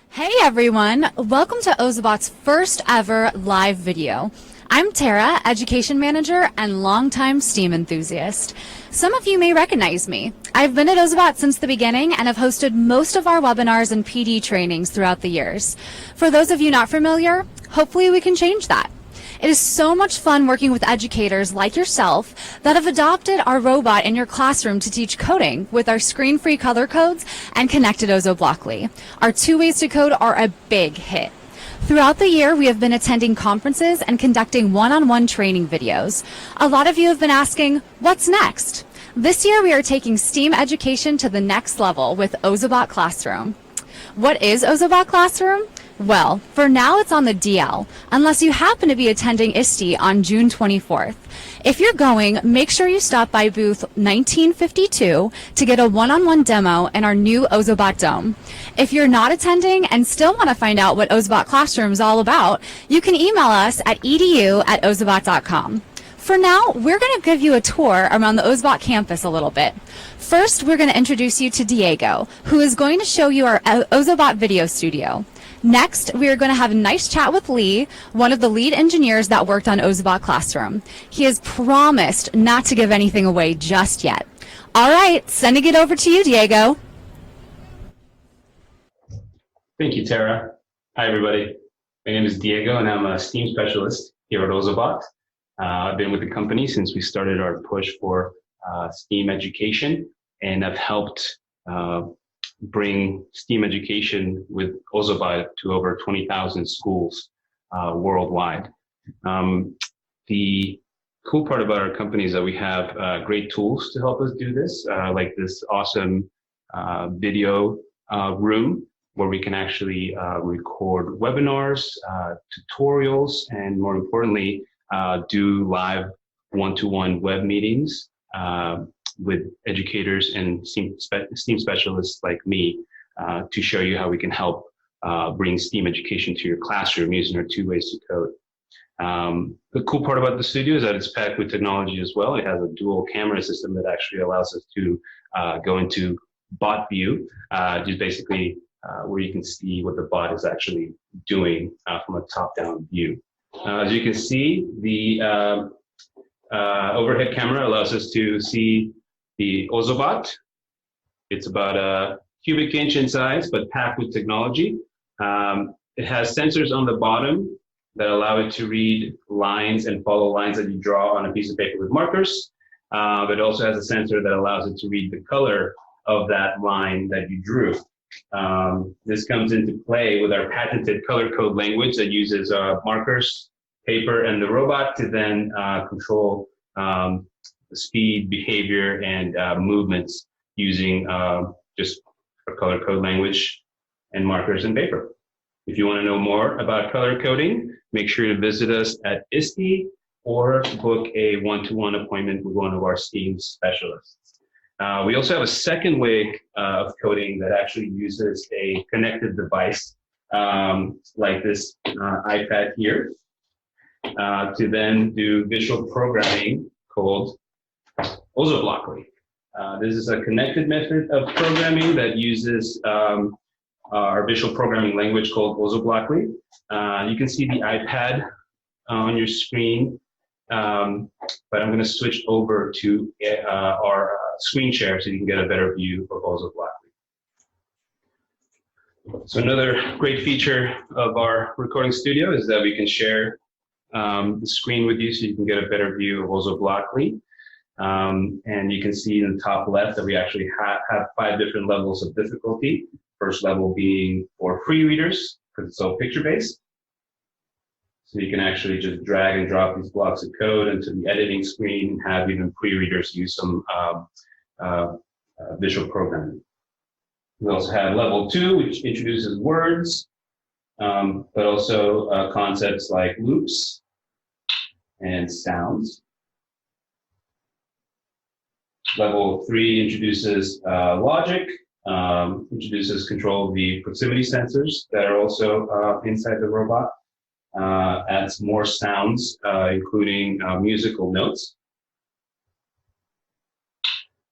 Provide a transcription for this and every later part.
Hey everyone, welcome to Ozobot's first ever live video. I'm Tara, Education Manager and longtime STEAM enthusiast. Some of you may recognize me. I've been at Ozobot since the beginning and have hosted most of our webinars and PD trainings throughout the years. For those of you not familiar, hopefully we can change that. It is so much fun working with educators like yourself that have adopted our robot in your classroom to teach coding with our screen-free color codes and connected Ozoblockly. Our 2 ways to code are a big hit. Throughout the year, we have been attending conferences and conducting one-on-one training videos. A lot of you have been asking, what's next? This year, we are taking STEAM education to the next level with Ozobot Classroom. What is Ozobot Classroom? Well, for now it's on the DL, unless you happen to be attending ISTE on June 24th. If you're going, make sure you stop by booth 1952 to get a one-on-one demo in our new Ozobot Dome. If you're not attending and still want to find out what Ozobot Classroom is all about, you can email us at edu@ozobot.com. For now, we're going to give you a tour around the Ozobot campus a little bit. First, we're going to introduce you to Diego, who is going to show you our Ozobot video studio. Next, we are going to have a nice chat with Lee, one of the lead engineers that worked on Ozobot Classroom. He has promised not to give anything away just yet. All right, sending it over to you, Diego. Thank you, Tara. Hi, everybody. My name is Diego, and I'm a STEAM specialist here at Ozobot. I've been with the company since we started our push for STEAM education, and I've helped bring STEAM education with Ozobot to over 20,000 schools worldwide. The cool part about our company is that we have great tools to help us do this, like this awesome video room where we can actually record webinars, tutorials, and more importantly, do live one-to-one web meetings with educators and STEAM specialists like me to show you how we can help bring STEAM education to your classroom using our 2 ways to code. The cool part about the studio is that it's packed with technology as well. It has a dual camera system that actually allows us to go into bot view, just basically where you can see what the bot is actually doing from a top-down view. As you can see, the overhead camera allows us to see the Ozobot. It's about a cubic inch in size, but packed with technology. It has sensors on the bottom that allow it to read lines and follow lines that you draw on a piece of paper with markers. But it also has a sensor that allows it to read the color of that line that you drew. This comes into play with our patented color code language that uses markers, paper, and the robot to then control the speed, behavior, and movements using just a color code language and markers and paper. If you want to know more about color coding, make sure to visit us at ISTE or book a one-to-one appointment with one of our STEAM specialists. We also have a second way of coding that actually uses a connected device like this iPad here to then do visual programming called Ozoblockly. This is a connected method of programming that uses our visual programming language called Ozoblockly. You can see the iPad on your screen, but I'm going to switch over to our screen share so you can get a better view of Ozoblockly. So another great feature of our recording studio is that we can share the screen with you so you can get a better view of Ozoblockly. And you can see in the top left that we actually have 5 different levels of difficulty. First level being for free readers, because it's all picture-based. So you can actually just drag and drop these blocks of code into the editing screen and have even pre-readers use some visual programming. We also have level 2, which introduces words, but also concepts like loops and sounds. Level 3 introduces logic, introduces control of the proximity sensors that are also inside the robot, adds more sounds, including musical notes.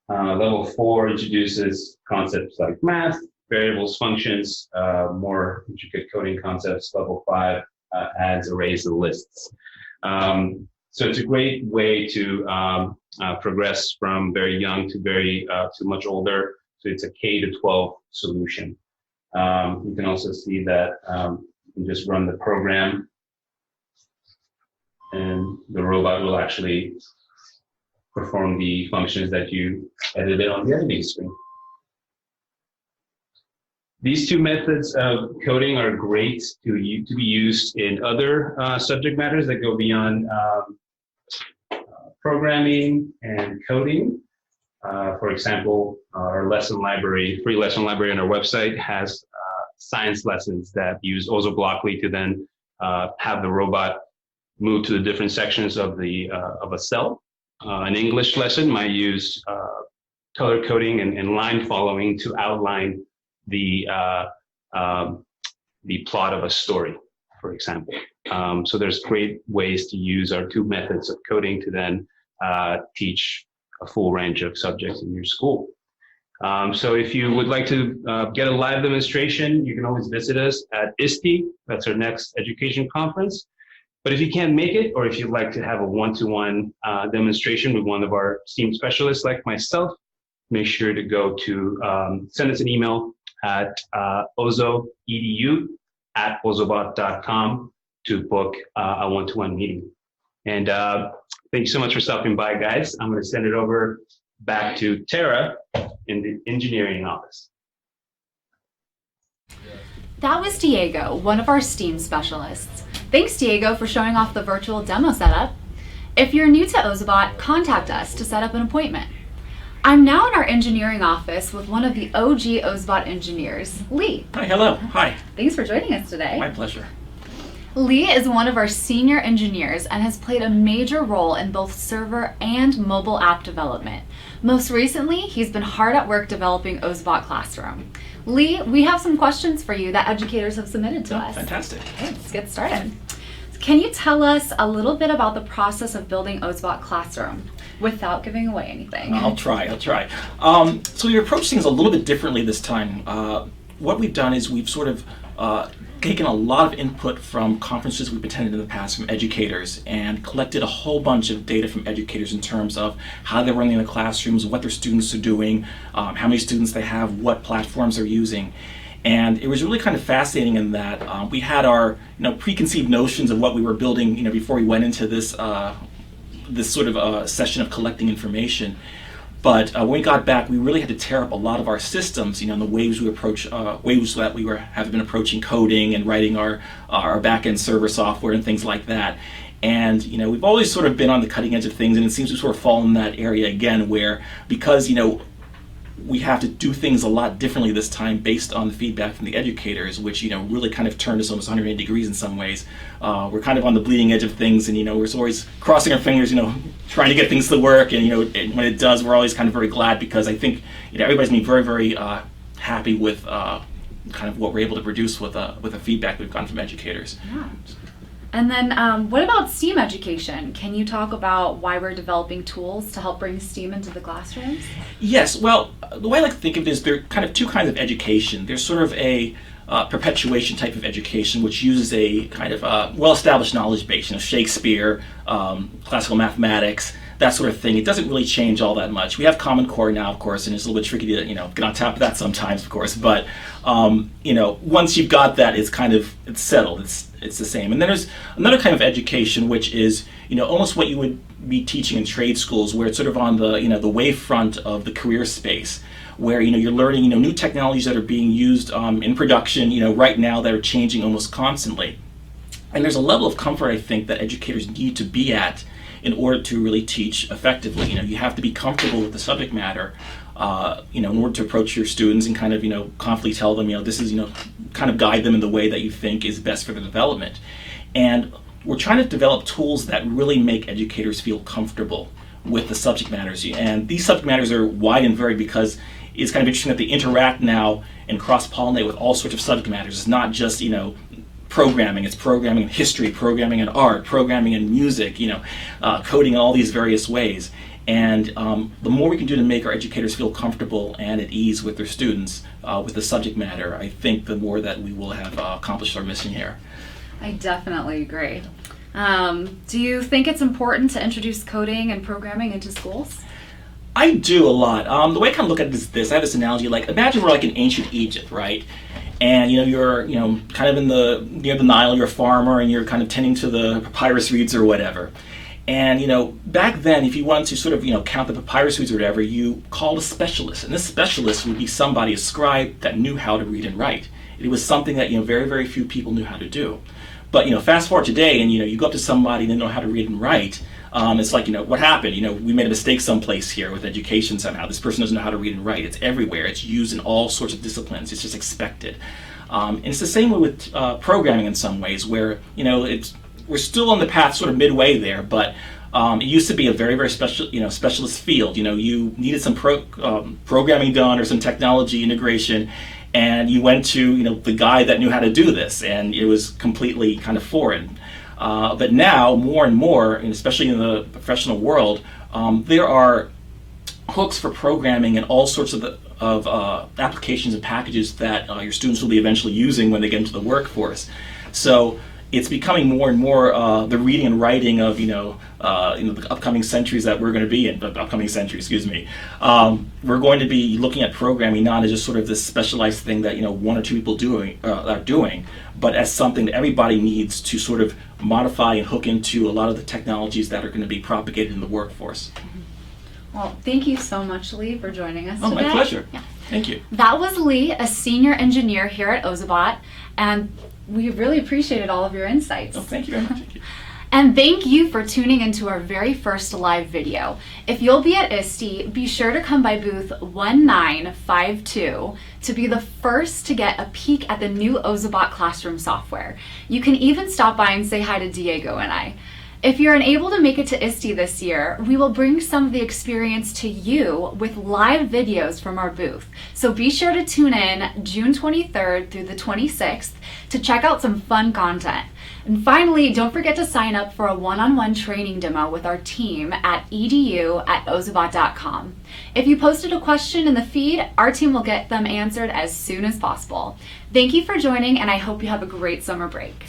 Level 4 introduces concepts like math, variables, functions, more intricate coding concepts, level 5, adds, arrays, and lists. So it's a great way to progress from very young to much older. So it's a K to 12 solution. You can also see that you can just run the program and the robot will actually perform the functions that you edited on the editing screen. These two methods of coding are great to be used in other subject matters that go beyond programming and coding. For example, our lesson library, free lesson library on our website has science lessons that use Ozoblockly to then have the robot move to the different sections of a cell. An English lesson might use color coding and line following to outline the plot of a story, for example. So there's great ways to use our two methods of coding to then teach a full range of subjects in your school. So if you would like to get a live demonstration, you can always visit us at ISTE. That's our next education conference. But if you can't make it, or if you'd like to have a one-to-one demonstration with one of our STEAM specialists like myself, make sure to go to send us an email at ozoedu@ozobot.com to book a one-to-one meeting. And thank you so much for stopping by, guys. I'm going to send it over back to Tara in the engineering office. That was Diego, one of our STEAM specialists. Thanks, Diego, for showing off the virtual demo setup. If you're new to Ozobot, contact us to set up an appointment. I'm now in our engineering office with one of the OG Ozobot engineers, Lee. Hi, hello. Hi. Thanks for joining us today. My pleasure. Lee is one of our senior engineers and has played a major role in both server and mobile app development. Most recently, he's been hard at work developing Ozobot Classroom. Lee, we have some questions for you that educators have submitted to us. Fantastic. Okay, let's get started. Can you tell us a little bit about the process of building Ozobot Classroom without giving away anything? I'll try. So we approach things a little bit differently this time. What we've done is we've sort of taken a lot of input from conferences we've attended in the past from educators and collected a whole bunch of data from educators in terms of how they're running the classrooms, what their students are doing, how many students they have, what platforms they're using. And it was really kind of fascinating in that we had our preconceived notions of what we were building before we went into this this sort of session of collecting information. But when we got back, we really had to tear up a lot of our systems, in the ways we approach, ways that we have been approaching coding and writing our back-end server software and things like that. And we've always sort of been on the cutting edge of things, and it seems to sort of fall in that area again, where because we have to do things a lot differently this time based on the feedback from the educators, which really kind of turned us almost 180 degrees in some ways. We're kind of on the bleeding edge of things, and we're always crossing our fingers, trying to get things to work. And and when it does, we're always kind of very glad, because I think everybody's been very, very happy with kind of what we're able to produce with the feedback we've gotten from educators. Yeah. And then what about STEAM education? Can you talk about why we're developing tools to help bring STEAM into the classrooms? Yes, well, the way I like to think of it is there are kind of two kinds of education. There's sort of a perpetuation type of education, which uses a kind of well-established knowledge base, Shakespeare, classical mathematics, that sort of thing. It doesn't really change all that much. We have Common Core now, of course, and it's a little bit tricky to get on top of that sometimes, of course. But once you've got that, it's settled. It's the same. And then there's another kind of education, which is almost what you would be teaching in trade schools, where it's sort of on the the wavefront of the career space, where you're learning new technologies that are being used in production right now that are changing almost constantly. And there's a level of comfort, I think, that educators need to be at in order to really teach effectively. You have to be comfortable with the subject matter, in order to approach your students and kind of, confidently tell them, this is, kind of guide them in the way that you think is best for their development. And we're trying to develop tools that really make educators feel comfortable with the subject matters. And these subject matters are wide and varied, because it's kind of interesting that they interact now and cross-pollinate with all sorts of subject matters. It's not just, programming. It's programming in history, programming in art, programming in music, coding in all these various ways. And the more we can do to make our educators feel comfortable and at ease with their students, with the subject matter, I think the more that we will have accomplished our mission here. I definitely agree. Do you think it's important to introduce coding and programming into schools? I do a lot. The way I kind of look at it is this. I have this analogy, like imagine we're like in ancient Egypt, right? And you're kind of near the Nile, you're a farmer and you're kind of tending to the papyrus reeds or whatever. And back then, if you wanted to sort of count the papyrus reeds or whatever, you called a specialist, and this specialist would be somebody, a scribe, that knew how to read and write. It was something that very, very few people knew how to do. But fast forward today, and you go up to somebody and they know how to read and write. It's like, what happened? We made a mistake someplace here with education somehow. This person doesn't know how to read and write. It's everywhere. It's used in all sorts of disciplines. It's just expected. And it's the same way with programming in some ways, where we're still on the path, sort of midway there. But it used to be a very, very specialist field. You needed some programming done or some technology integration, and you went to the guy that knew how to do this, and it was completely kind of foreign. But now, more and more, and especially in the professional world, there are hooks for programming and all sorts of applications and packages that your students will be eventually using when they get into the workforce. So it's becoming more and more the reading and writing of the upcoming centuries that we're going to be in. Upcoming century, excuse me. We're going to be looking at programming not as just sort of this specialized thing that one or two people are doing, but as something that everybody needs to sort of modify and hook into a lot of the technologies that are going to be propagated in the workforce. Well, thank you so much, Lee, for joining us today. My pleasure. Yeah. Thank you. That was Lee, a senior engineer here at Ozobot, and we really appreciated all of your insights. Oh, thank you very much. Thank you. And thank you for tuning into our very first live video. If you'll be at ISTE, be sure to come by booth 1952 to be the first to get a peek at the new Ozobot classroom software. You can even stop by and say hi to Diego and I. If you're unable to make it to ISTE this year, we will bring some of the experience to you with live videos from our booth. So be sure to tune in June 23rd through the 26th to check out some fun content. And finally, don't forget to sign up for a one-on-one training demo with our team at edu@ozobot.com. If you posted a question in the feed, our team will get them answered as soon as possible. Thank you for joining, and I hope you have a great summer break.